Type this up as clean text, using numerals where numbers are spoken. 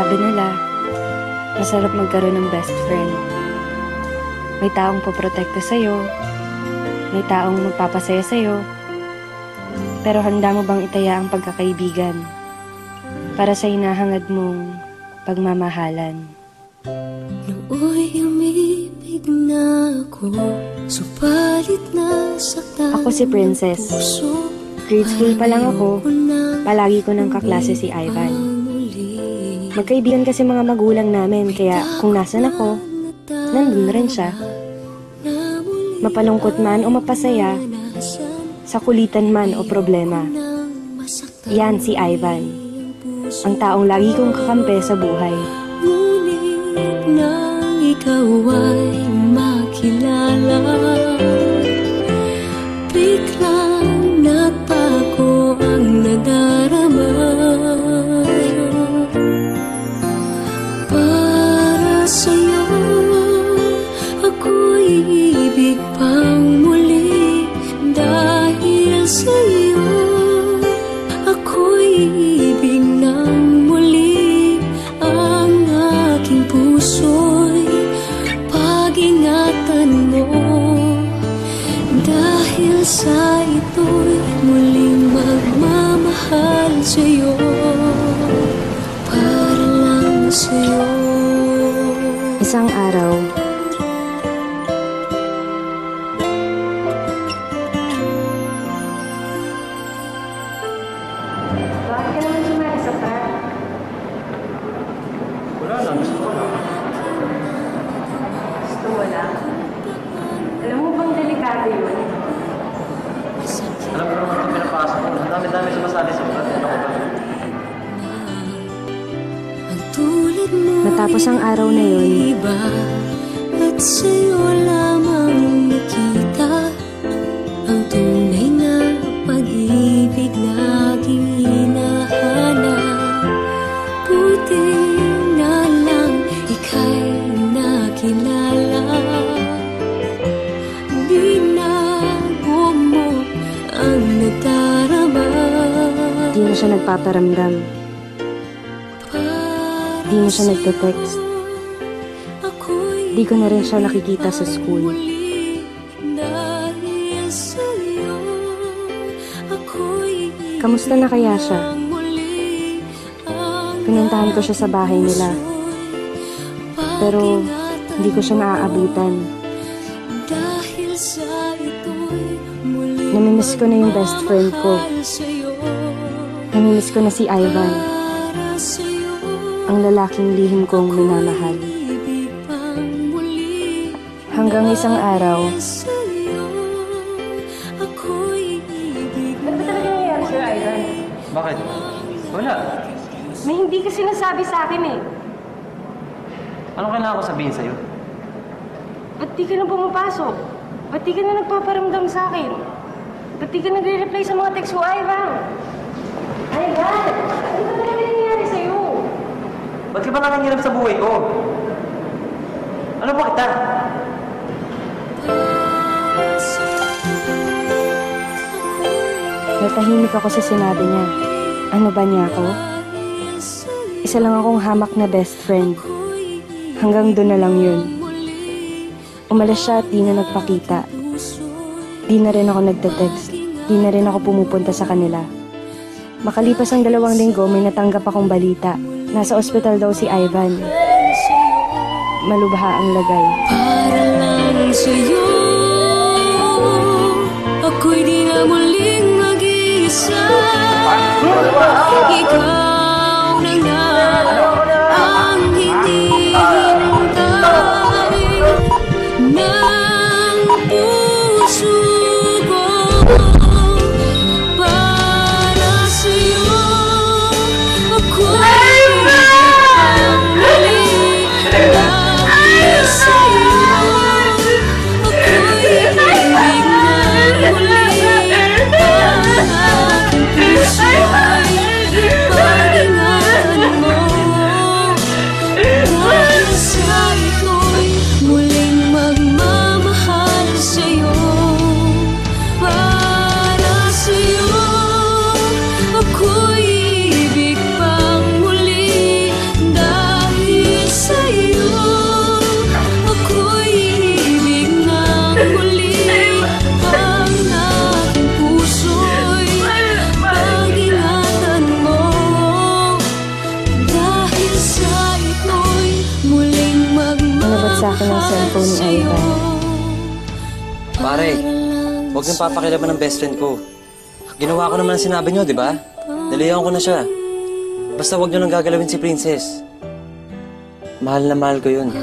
Sabi nila, masarap magkaroon ng best friend. May taong poprotekta sa'yo, may taong magpapasaya sa'yo, pero handa mo bang itaya ang pagkakaibigan para sa hinahangad mong pagmamahalan? Nooy umibig na ako, subalit nasaktan. Ako si Princess. Grade school pa lang ako, palagi ko ng kaklase si Ivan. Magkaibigan kasi mga magulang namin, kaya kung nasan ako, nandun rin siya. Mapalungkot man o mapasaya, sa kulitan man o problema. Yan si Ivan, ang taong lagi kong kakampi sa buhay. Ngunit nang ikaw ay makilala, biglang nagbago ang nadarama. Para sa'yo, ako'y ibig pang muli. Dahil sa'yo, ako'y ibig nang muli. Ang aking puso'y pag-ingatan mo. Dahil sa ito'y muling magmamahal sa'yo. Para lang sa'yo. Isang araw, bakit ka naman sumali sa prank? Wala lang, gusto ko lang. Gusto mo lang? Alam mo bang delikado yun? Alam ko naman itong pinapasok ko. Ang dami-dami sumasali sa prank. Ano ko ba? Matapos ang araw na yun, at sa'yo lamang nakita ang tunay na pag-ibig laging hinahanap. Buti na lang ika'y nakilala. Binago mo ang nadarama. di na siya nagpaparamdam. Di na siya nagte-text. Di ko na rin siya nakikita sa school. Kamusta na kaya siya? Pinuntahan ko siya sa bahay nila. Pero hindi ko siya naaabutan. Namimiss ko na yung best friend ko. Namimiss ko na si Ivan. Ang lalaking lihim kong minamahal. Hanggang isang araw, Ano ba talaga nangyayari sa'yo, Ivan? Bakit? Wala. May hindi ka sinasabi sa akin eh. Anong kailangan ko sabihin sa'yo? Ba't di ka na pumapasok? Ba't di ka na nagpaparamdam sa akin? Ba't di ka nagre-reply sa mga text ko, Ivan? Ivan! Ano ba talaga nangyayari sa'yo? Ba't ka ba nanganginap sa buhay ko? Ano ba kita? natahimik ako sa sinabi niya. Ano ba niya ako? Isa lang akong hamak na best friend. Hanggang doon na lang yun. Umalis siya at di na nagpakita. Di na rin ako nagte-text. Di na rin ako pumupunta sa kanila. Makalipas ang 2 linggo, may natanggap akong balita. Nasa ospital daw si Ivan. Malubha ang lagay. Para lang sa'yo, ako'y di na muling mag-iisa. Ikaw na nga ang hinihintay ng puso ko. Para sa'yo, ako'y ang muli. Dahil sa'yo, ako'y ibig na muli. Ang aking puso'y pag-ingatan mo. sa akin ang cellphone ni Ivan. Pare, huwag niyong papakilaban ng best friend ko. Ginawa ko naman ang sinabi niyo, di ba? Nalayan ko na siya. Basta huwag niyo nang gagalawin si Princess. Mahal na mahal ko yun.